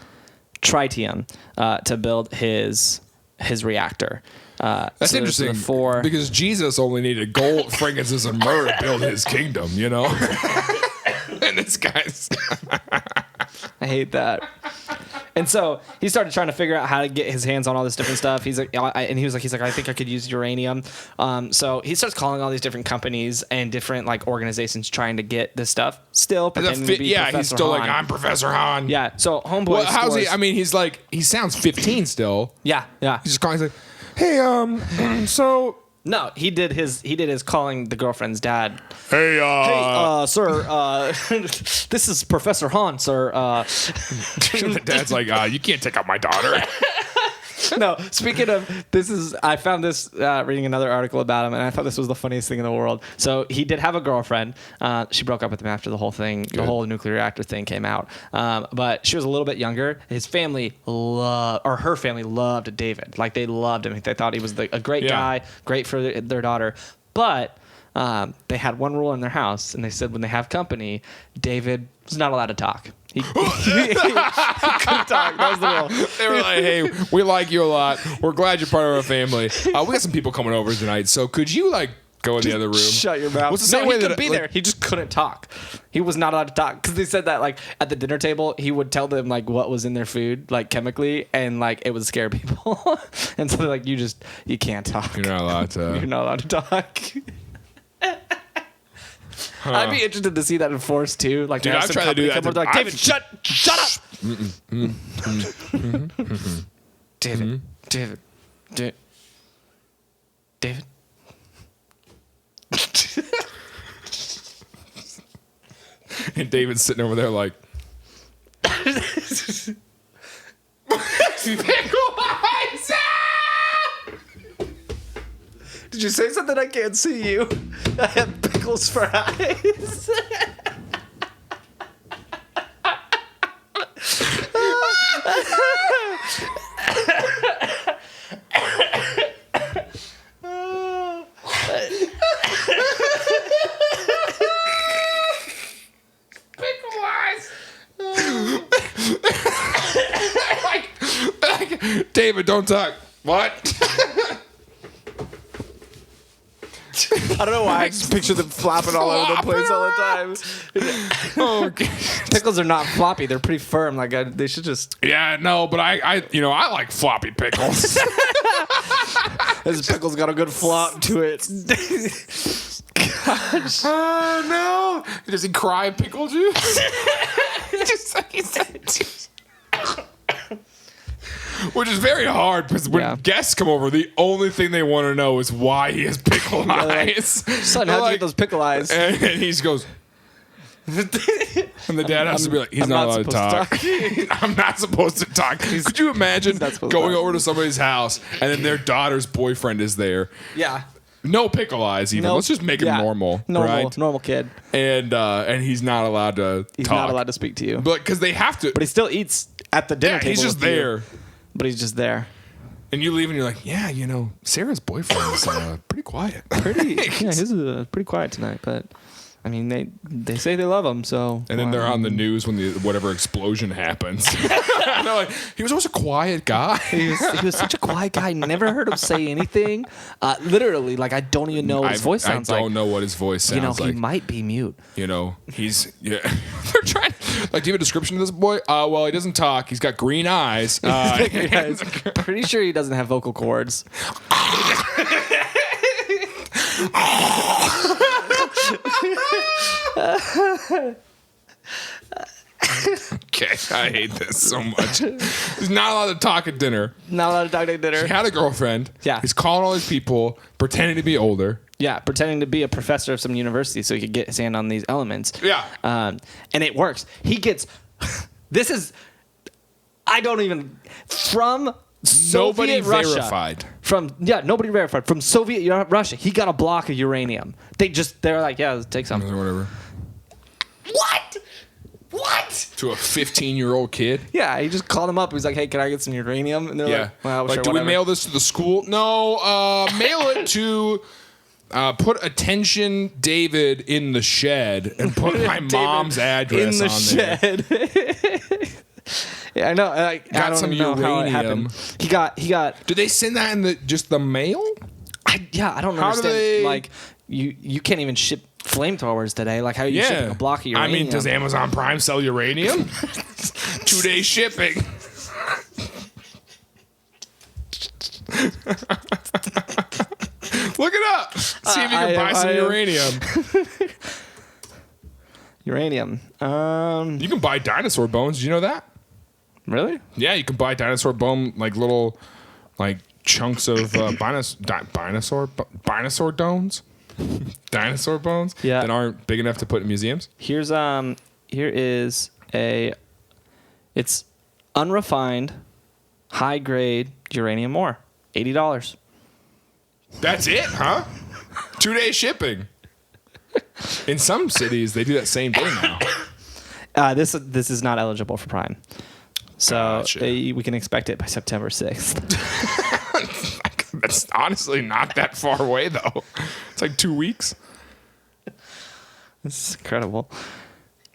tritium to build his reactor.
That's
so there's
interesting.
the 4.
Because Jesus only needed gold, frankincense, and myrrh to build his kingdom, you know? And this guy's.
I hate that. And so he started trying to figure out how to get his hands on all this different stuff. He's like, I think I could use uranium. So he starts calling all these different companies and different like organizations trying to get this stuff. Still pretending to be Professor
he's still
Hahn.
like, I'm Professor Hahn.
Yeah. So homeboy.
Well, how's he?
scores-
I mean, he's like, he sounds 15 still.
Yeah.
He's just calling. He's like, hey, so.
No, he did his calling the girlfriend's dad.
Hey,
Sir, this is Professor Hahn, sir.
the dad's like, you can't take out my daughter.
No, speaking of, I found this reading another article about him, and I thought this was the funniest thing in the world. So he did have a girlfriend. She broke up with him after the whole thing, the whole nuclear reactor thing came out. But she was a little bit younger. His family her family loved David. Like, they loved him. They thought he was a great guy, great for their daughter. But they had one rule in their house, and they said when they have company, David was not allowed to talk. He couldn't talk. That was the rule.
They were like, hey, we like you a lot. We're glad you're part of our family. We got some people coming over tonight, so could you, like, go in the other room?
Shut your mouth.
What's the same way
he
that
could be there. He just couldn't talk. He was not allowed to talk. Because they said that, like, at the dinner table, he would tell them, like, what was in their food, like, chemically, and, like, it would scare people. And so they're like, you can't talk.
You're not allowed to.
You're not allowed to talk. I'd be interested to see that enforced too. Like,
dude, I've tried to do that.
Like, David, shut up. David.
And David's sitting over there like,
Did you say something? I can't see you. I have pickles for eyes.
pickle eyes. David, don't talk. What?
I don't know why I just picture them flopping all over the place all the time.
Okay.
Pickles are not floppy; they're pretty firm. Like, they should just.
Yeah, no, but I like floppy pickles.
This pickle's got a good flop to it. Gosh.
Oh no! Does he cry pickle juice? Just like he said. Which is very hard because when guests come over, the only thing they want to know is why he has pickle eyes.
Son, how'd you get those pickle eyes?
And he just goes. And the dad has to be like, he's not allowed to talk. I'm not supposed to talk. Could you imagine going over to somebody's house and then their daughter's boyfriend is there?
Yeah.
No pickle eyes even. Let's just make him normal.
Normal kid.
And he's not allowed to talk.
He's not allowed to speak to you.
But because they have to.
But he still eats at the dinner table.
He's just there.
But he's just there.
And you leave and you're like, yeah, Sarah's boyfriend is pretty quiet.
He's pretty quiet tonight, but I mean, they say they love him, so.
And then they're on the news when whatever explosion happens. And they're like, he was always a quiet guy.
He was such a quiet guy. Never heard him say anything. Literally, like, I don't even know what his voice sounds like.
I don't know what his voice sounds like.
He might be mute.
He's they're trying. Like, do you have a description of this boy? Well, he doesn't talk. He's got green eyes.
Pretty sure he doesn't have vocal cords.
Okay, I hate this so much. He's not allowed to talk at dinner.
Not allowed to talk at dinner.
He had a girlfriend.
Yeah.
He's calling all these people, pretending to be older.
Yeah, pretending to be a professor of some university so he could get his hand on these elements.
Yeah.
And it works. He gets... This is... I don't even... From... Soviet Russia,
verified.
Nobody verified. From Soviet Russia, he got a block of uranium. They're like, yeah, let's take some.
Or whatever.
What?
To a 15-year-old kid?
Yeah, he just called him up. He was like, hey, can I get some uranium? And they're like, well, sure,
do
whatever.
we mail this to the school? No, mail it to... put attention David in the shed and put my mom's address
in the
on there.
shed. Yeah, I know. I don't know how it happened. He got.
Do they send that in the mail?
I don't understand. Like, you can't even ship flamethrowers today. Like, how are you shipping a block of uranium?
I mean, does Amazon Prime sell uranium? 2-day shipping. Look it up. See if you can buy some uranium.
Uranium.
You can buy dinosaur bones. Did you know that?
Really?
Yeah, you can buy dinosaur bone, like little, like chunks of dinosaur bones. Dinosaur bones.
Yeah.
That aren't big enough to put in museums.
Here is it's unrefined high-grade uranium ore. $80.
That's it, huh? 2-day shipping. In some cities, they do that same day now.
This is not eligible for Prime. So
Gotcha.
we can expect it by September 6th.
That's honestly not that far away, though. It's like 2 weeks.
This is incredible.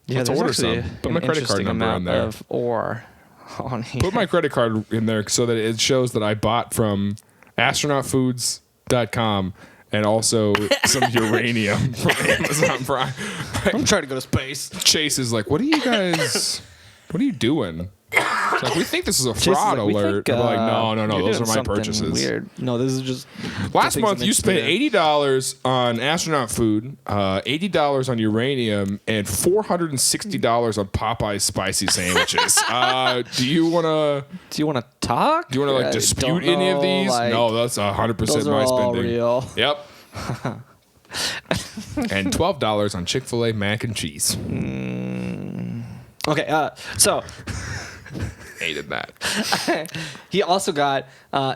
Yeah,
Let's
there's
order
actually
some. Put my credit card
interesting
number
amount
in there.
of ore on here.
Put my credit card in there so that it shows that I bought from astronautfoods.com and also some uranium from Amazon Prime.
I'm trying to go to space.
Chase is like, what are you doing? It's like, we think this is a fraud alert. I'm like, no, those are my purchases.
Weird. No, this is just
Last month, you spent $80 on astronaut food, $80 on uranium, and $460 on Popeye's spicy sandwiches. Do you want to
talk?
Do you want to like dispute any of these? No, that's 100%
those are
my
all
spending.
real.
Yep. And $12 on Chick-fil-A mac and cheese.
Okay, so
Hated that.
he also got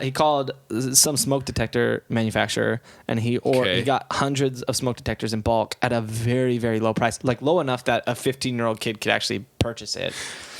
he called some smoke detector manufacturer, and he got hundreds of smoke detectors in bulk at a very, very low price, like low enough that a 15-year-old kid could actually purchase it.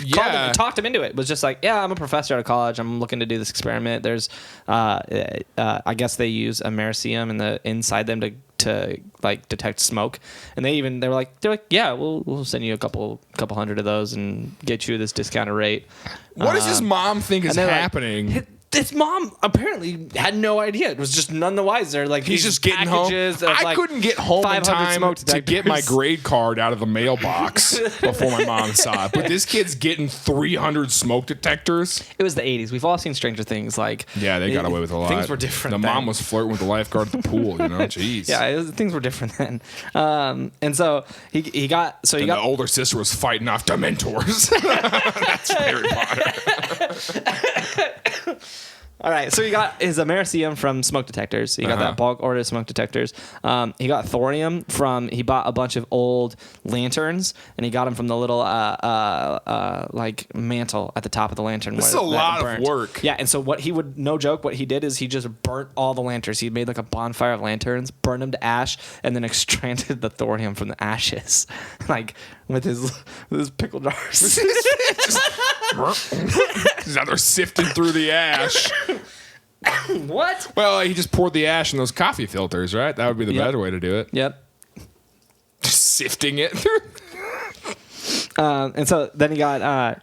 Yeah.
Talked him into it. Was just like, yeah, I'm a professor at a college. I'm looking to do this experiment. There's, I guess they use americium inside them to like detect smoke, and they were like, yeah, we'll send you a couple hundred of those and get you this discounted rate.
What does his mom think is happening?
Like, his mom apparently had no idea. It was just none the wiser. Like
he's just getting home. I couldn't get home in time to get my grade card out of the mailbox before my mom saw it. But this kid's getting 300 smoke detectors.
It was the 80s. We've all seen Stranger Things. Like
they got away with a lot.
Things were different.
The mom was flirting with the lifeguard at the pool. Jeez.
Yeah, things were different then. And so he got. So
the older sister was fighting off Dementors. That's Harry Potter.
All right, so he got his americium from smoke detectors. He got that bulk order of smoke detectors. He got thorium he bought a bunch of old lanterns, and he got them from the little like mantle at the top of the lantern.
This is a lot of work.
Yeah, and so what he did is he just burnt all the lanterns. He made like a bonfire of lanterns, burned them to ash, and then extracted the thorium from the ashes, like with his pickle jars.
Now they're sifting through the ash.
What?
Well, he just poured the ash in those coffee filters, right? That would be the better way to do it.
Yep.
Just sifting it through.
And so then he got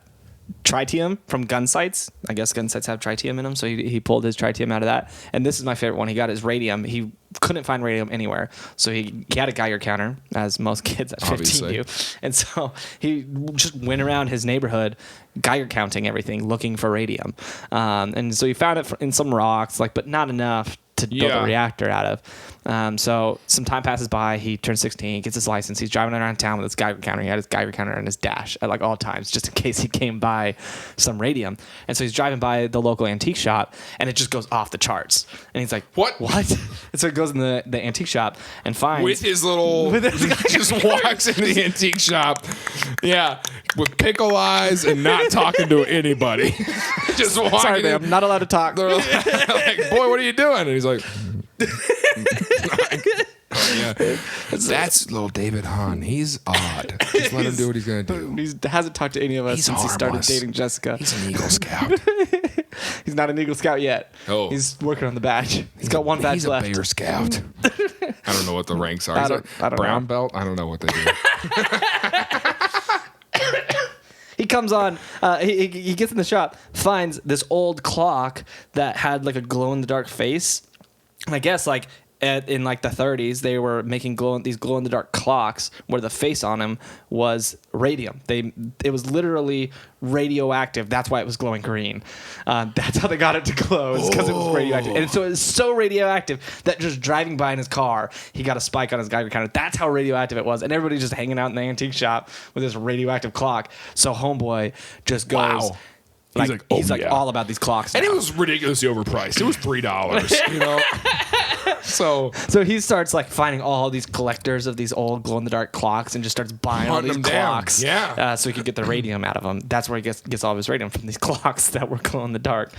tritium from gun sights. I guess gun sights have tritium in them, so he pulled his tritium out of that. And this is my favorite one. He got his radium. He couldn't find radium anywhere, so he had a Geiger counter, as most kids at 15 do. And so he just went around his neighborhood Geiger counting everything, looking for radium. And so he found it in some rocks, but not enough to build a reactor out of. So some time passes by. He turns 16, gets his license. He's driving around town with his Geiger counter. He had his Geiger counter in his dash at all times, just in case he came by some radium. And so he's driving by the local antique shop, and it just goes off the charts. And he's like, "What? And so he goes in the antique shop and finds
with his little just walks into the antique shop, with pickle eyes and not talking to anybody. Just walking.
Sorry, man, I'm not allowed to talk.
They're like, boy, what are you doing? And he's like, that's little David Hahn. He's odd. Just let him do what he's gonna do.
He hasn't talked to any of us since he started dating Jessica.
He's an Eagle Scout.
He's not an Eagle Scout yet.
Oh,
he's working on the badge. He's got one badge left.
He's a Bear Scout. I don't know what the ranks are.
I don't
brown
know.
belt. I don't know what they do.
He comes on, he gets in the shop, finds this old clock that had like a glow-in-the-dark face. And I guess in the 30s, they were making these glow-in-the-dark clocks where the face on them was radium. It was literally radioactive. That's why it was glowing green. That's how they got it to glow. It's because it was radioactive. And so it was so radioactive that just driving by in his car, he got a spike on his Geiger counter. That's how radioactive it was. And everybody's just hanging out in the antique shop with this radioactive clock. So homeboy just goes he's all about these clocks now.
And it was ridiculously overpriced. It was $3, you know. So
he starts like finding all these collectors of these old glow in the dark clocks and just starts buying all these clocks.
Yeah.
So he could get the radium out of them. That's where he gets all of his radium, from these clocks that were glow in the dark.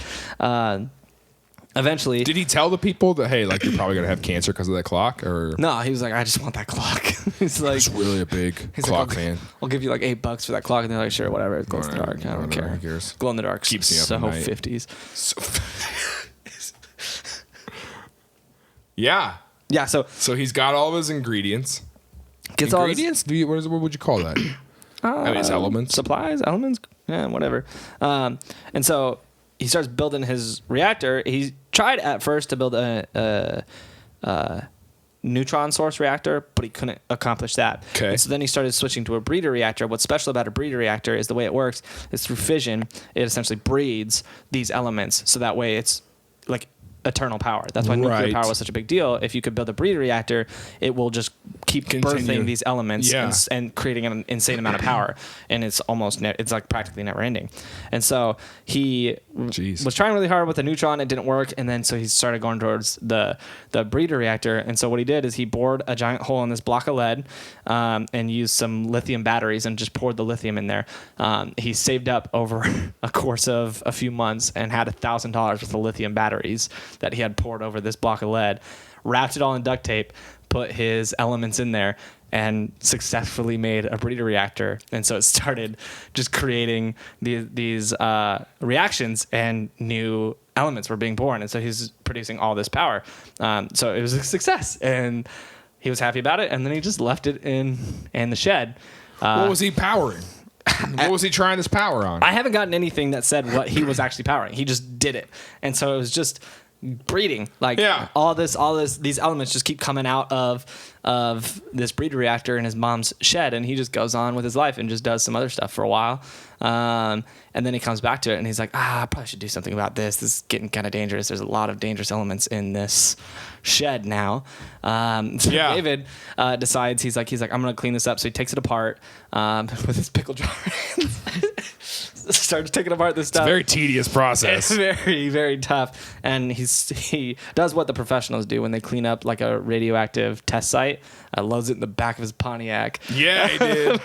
Eventually,
did he tell the people that, hey, like, you're probably gonna have cancer because of that clock? Or
no, he was like, I just want that clock. He's like,
he's really a big clock fan.
I'll give you like $8 for that clock, and they're like, sure, whatever. It glows in the dark. I don't care.
Who cares?
Glow in the dark
Keeps me up
so
at night.
50s.
Yeah.
Yeah.
So he's got all of his ingredients.
Gets
ingredients? What would you call that? I mean, his elements.
Supplies, elements, yeah, whatever. And so he starts building his reactor. He tried at first to build a neutron source reactor, but he couldn't accomplish that.
Okay.
And so then he started switching to a breeder reactor. What's special about a breeder reactor is the way it works is through fission. It essentially breeds these elements, so that way it's like eternal power. That's why nuclear power was such a big deal. If you could build a breeder reactor, it will just keep birthing these elements and creating an insane amount of power. And it's almost it's like practically never ending. And so he was trying really hard with the neutron. It didn't work. And then so he started going towards the breeder reactor. And so what he did is he bored a giant hole in this block of lead and used some lithium batteries and just poured the lithium in there. He saved up over a course of a few months and had $1,000 worth of lithium batteries that he had poured over this block of lead, wrapped it all in duct tape, put his elements in there, and successfully made a breeder reactor. And so it started just creating these reactions, and new elements were being born. And so he's producing all this power. So it was a success, and he was happy about it. And then he just left it in the shed.
What was he powering? What was he trying this power on?
I haven't gotten anything that said what he was actually powering. He just did it. And so it was just breeding, like all these elements just keep coming out of this breeder reactor in his mom's shed, and he just goes on with his life and just does some other stuff for a while, and then he comes back to it and he's like, I probably should do something about this. This is getting kind of dangerous. There's a lot of dangerous elements in this shed now. So David decides he's like I'm gonna clean this up. So he takes it apart with his pickle jar. Starts taking apart this stuff.
It's a very tedious process.
It's very, very tough. And he does what the professionals do when they clean up like a radioactive test site. Loads it in the back of his Pontiac.
Yeah, he did.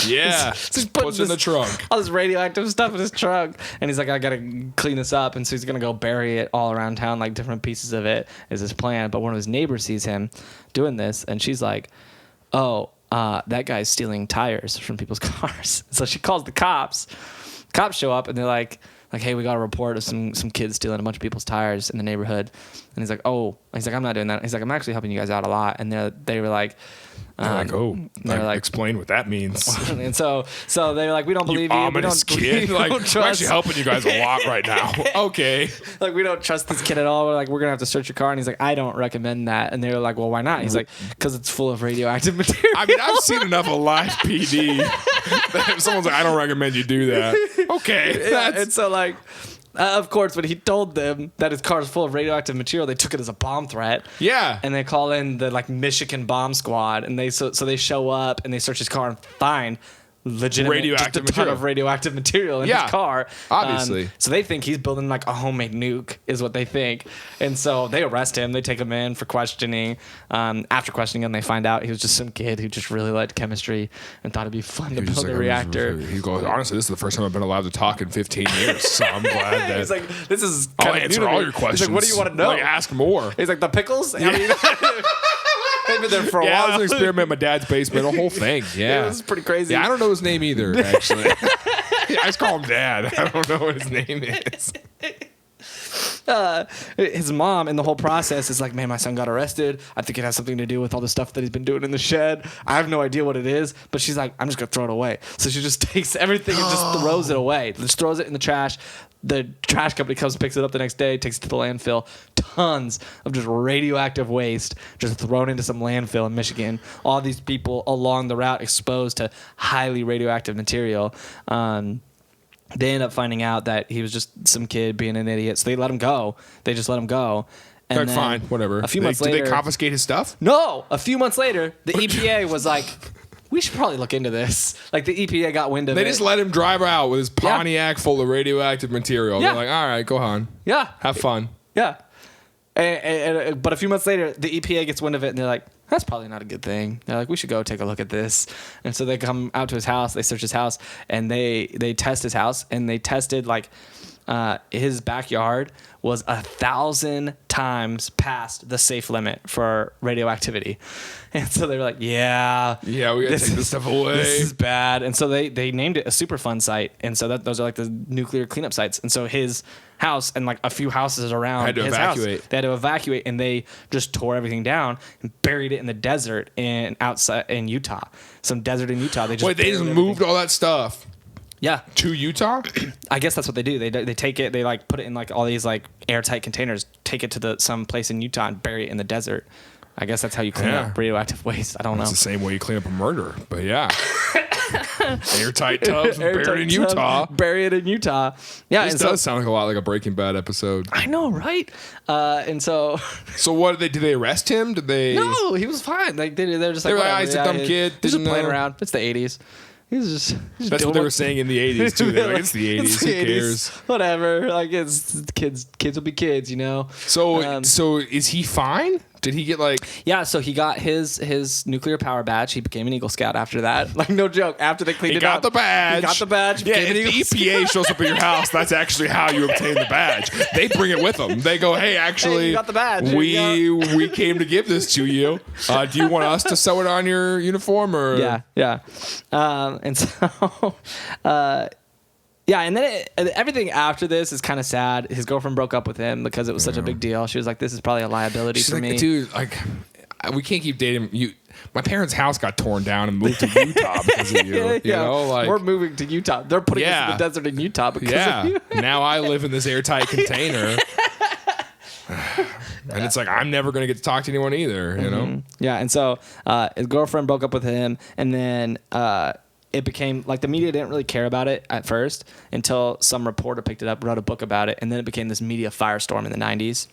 Yeah.
Just
puts it in the trunk.
All this radioactive stuff in his trunk. And he's like, I got to clean this up. And so he's going to go bury it all around town, like different pieces of it is his plan. But one of his neighbors sees him doing this. And she's like, that guy's stealing tires from people's cars. So she calls the cops. Cops show up and they're like, hey, we got a report of some kids stealing a bunch of people's tires in the neighborhood. And he's like, I'm not doing that. He's like, I'm actually helping you guys out a lot. And they were like,
they're like, explain what that means.
And so they were like, we don't believe you.
Ominous kid. Like, we're actually helping you guys a lot right now. Okay.
Like, we don't trust this kid at all. We're like, we're gonna have to search your car. And he's like, I don't recommend that. And they were like, well, why not? He's like, because it's full of radioactive material.
I mean, I've seen enough of Live PD that if someone's like, I don't recommend you do that. Okay.
Yeah, and so like, of course, when he told them that his car is full of radioactive material, they took it as a bomb threat.
Yeah.
And they call in the like Michigan bomb squad, and they they show up and they search his car and find legitimate
radioactive
just a ton of radioactive material in his car.
Obviously.
So they think he's building like a homemade nuke, is what they think. And so they arrest him. They take him in for questioning. After questioning him, they find out he was just some kid who just really liked chemistry and thought it'd be fun to build a reactor.
He goes, honestly, this is the first time I've been allowed to talk in 15 years. So I'm glad that.
He's like, this is
I'll answer all your questions.
He's like, what do you want to know?
Like, ask more.
He's like, the pickles? I mean, they've been there for a while.
It was an experiment in my dad's basement, a whole thing. Yeah.
It was pretty crazy.
Yeah, I don't know his name either, actually. I just call him Dad. I don't know what his name is.
His mom in the whole process is like, man, my son got arrested. I think it has something to do with all the stuff that he's been doing in the shed. I have no idea what it is, but she's like, I'm just gonna throw it away. So she just takes everything and just throws it away. Just throws it in the trash. The trash company comes, picks it up the next day, takes it to the landfill. Tons of just radioactive waste just thrown into some landfill in Michigan. All these people along the route exposed to highly radioactive material. They end up finding out that he was just some kid being an idiot. So they let him go. They just let him go. And
then, fine, whatever.
A few months later.
Did they confiscate his stuff?
No. A few months later, the EPA was like, we we should probably look into this. Like the EPA got wind of it.
They just let him drive out with his Pontiac full of radioactive material.
Yeah.
They're like, all right, go on.
Yeah.
Have fun.
Yeah. But a few months later, the EPA gets wind of it, and they're like, that's probably not a good thing. They're like, we should go take a look at this. And so they come out to his house, they search his house, and they test his house, and they tested like his backyard was 1,000 times past the safe limit for radioactivity. And so they were like, yeah,
we gotta take this stuff away.
This is bad. And so they named it a Superfund site. And so those are like the nuclear cleanup sites. And so his house and like a few houses around
had to
his
evacuate.
house, they had to evacuate, and they just tore everything down and buried it in the desert outside in Utah. Some desert in Utah. They just
moved all that stuff.
Yeah.
To Utah?
I guess that's what they do. They take it, they like put it in like all these like airtight containers, take it to some place in Utah and bury it in the desert. I guess that's how you clean up radioactive waste. I don't know.
It's the same way you clean up a murder, but yeah. Airtight tubs buried in Utah.
Bury it in Utah. Yeah.
This does sound like a lot like a Breaking Bad episode.
I know, right? And so.
So what did they arrest him? Did they?
No, he was fine. Like they're just like,
he's a dumb kid.
He's just playing around. It's the 80s. He's
That's what they were saying in the 80s too. They're like, it's the 80s. Who cares?
Whatever. Like it's kids. Kids will be kids, you know.
So is he fine? Did he get like?
Yeah. So he got his nuclear power badge. He became an Eagle Scout after that. Like no joke. After they cleaned it up,
he got the badge.
He got the badge.
Yeah. If the EPA shows up at your house, that's actually how you obtain the badge. They bring it with them. They go, hey, actually,
you got the badge.
We came to give this to you. Do you want us to sew it on your uniform or?
Yeah. And so. Yeah, and then everything after this is kind of sad. His girlfriend broke up with him because it was such a big deal. She was like, "This is probably a liability for me."
Dude, like, we can't keep dating you. My parents' house got torn down and moved to Utah because of you. You know, like
we're moving to Utah. They're putting us in the desert in Utah because of you.
Now I live in this airtight container. And it's like, I'm never going to get to talk to anyone either, you know?
Yeah, and so his girlfriend broke up with him, and then it became, like, the media didn't really care about it at first until some reporter picked it up, wrote a book about it, and then it became this media firestorm in the 90s.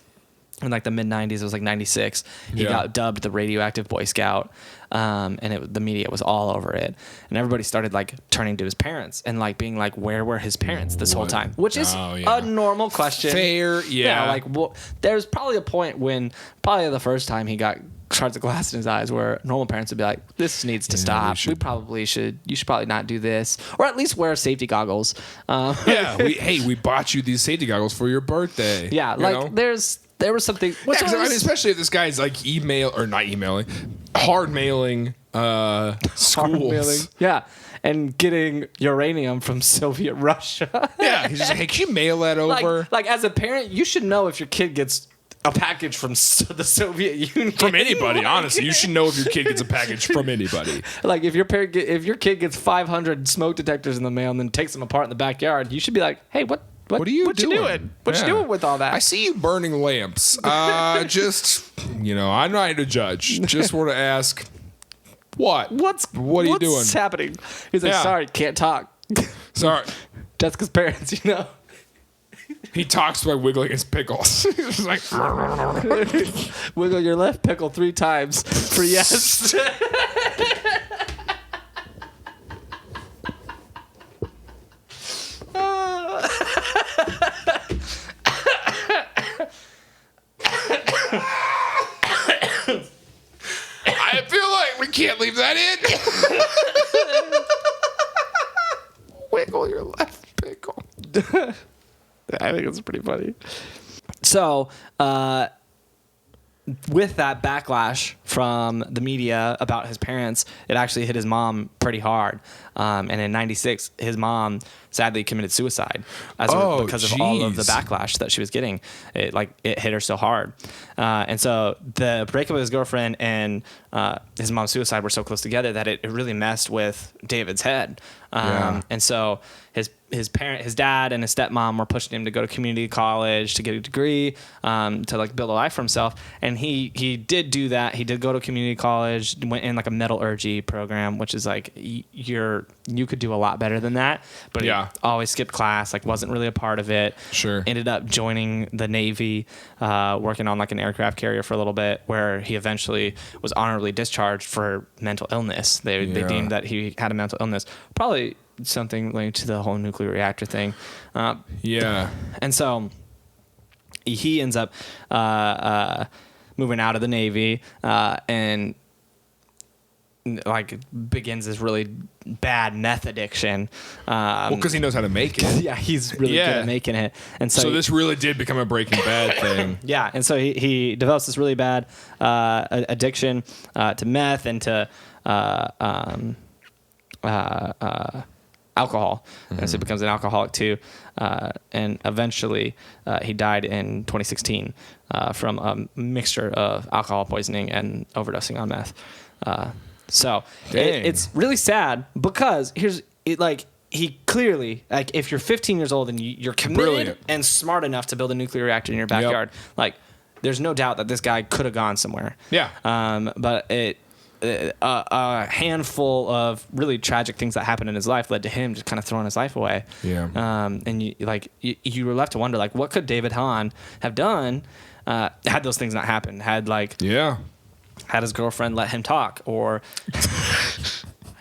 In, like, the mid-90s, it was, like, 96. He got dubbed the Radioactive Boy Scout, and the media was all over it. And everybody started, like, turning to his parents and, like, being like, where were his parents this whole time? Which is a normal question.
Fair,
like, well, there's probably a point when, probably the first time he got shards of glass in his eyes, where normal parents would be like, this needs to stop. You should probably not do this. Or at least wear safety goggles.
We bought you these safety goggles for your birthday.
Yeah, like, there was something.
Especially if this guy's like hard mailing schools.
Hard mailing. Yeah, and getting uranium from Soviet Russia.
Yeah, he's just like, hey, can you mail that over?
Like as a parent, you should know if your kid gets a package from the Soviet Union.
From anybody, honestly. You should know if your kid gets a package from anybody.
Like if your kid gets 500 smoke detectors in the mail and then takes them apart in the backyard, you should be like, hey, what are you doing? What you doing with all that?
I see you burning lamps. Just, I'm not here to judge. Just want to ask, what are you doing?
What's happening? He's like, sorry, can't talk.
Sorry.
Jessica's parents,
He talks by wiggling his pickles. He's like,
wiggle your left pickle 3 times for yes.
I feel like we can't leave that in. Wiggle your left pickle.
I think it's pretty funny. So, with that backlash from the media about his parents, it actually hit his mom pretty hard. And in '96, his mom sadly committed suicide because of all of the backlash that she was getting. It hit her so hard. And so the breakup with his girlfriend and his mom's suicide were so close together that it really messed with David's head. And so his dad and his stepmom were pushing him to go to community college to get a degree, to like build a life for himself. And he did do that. He did go to community college, went in like a metallurgy program, which is like you're you could do a lot better than that. But he always skipped class, like wasn't really a part of it.
Sure.
Ended up joining the Navy, working on like an aircraft carrier for a little bit, where he eventually was honorably discharged for mental illness. They deemed that he had a mental illness, probably something linked to the whole nuclear reactor thing. And so he ends up moving out of the Navy and like begins this really bad meth addiction.
Because he knows how to make it.
Yeah, he's really good at making it. And so
this really did become a Breaking Bad thing.
Yeah, and so he develops this really bad addiction to meth and to alcohol. And so he becomes an alcoholic too. And eventually he died in 2016 from a mixture of alcohol poisoning and overdosing on meth. So it's really sad because he clearly, like, if you're 15 years old and you're committed and smart enough to build a nuclear reactor in your backyard, like, there's no doubt that this guy could have gone somewhere. Yeah. But a handful of really tragic things that happened in his life led to him just kind of throwing his life away. Yeah. And you were left to wonder, like, what could David Hahn have done had those things not happened? Had his girlfriend let him talk, or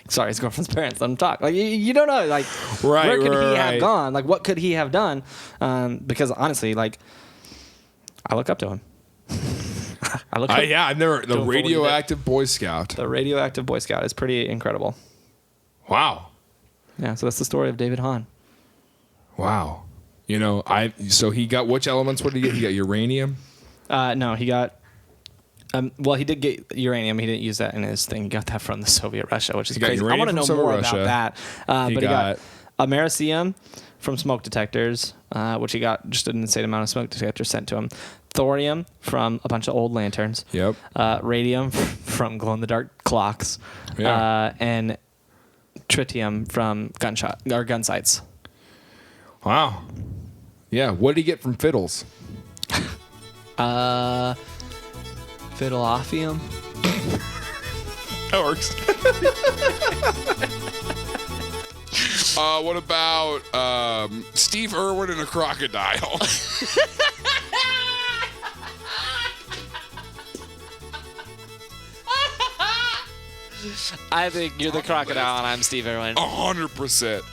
sorry, his girlfriend's parents let him talk. Like, you don't know, like, where could he have gone? Like, what could he have done? Because honestly, like, I look up to him.
I've never the Radioactive Boy Scout.
The Radioactive Boy Scout is pretty incredible.
Wow.
Yeah, so that's the story of David Hahn.
Wow. So he got which elements? What did he get? He got uranium?
No, he got. Well, he did get uranium. He didn't use that in his thing. He got that from the Soviet Russia, which is crazy. I want to know more about that. But he got americium from smoke detectors, which he got just an insane amount of smoke detectors sent to him. Thorium from a bunch of old lanterns. Yep. Radium from glow-in-the-dark clocks. Yeah. And tritium from gun sights.
Wow. Yeah. What did he get from fiddles?
Fiddleopium.
That works. What about Steve Irwin and a crocodile?
I think you're the crocodile and I'm Steve Irwin.
100%.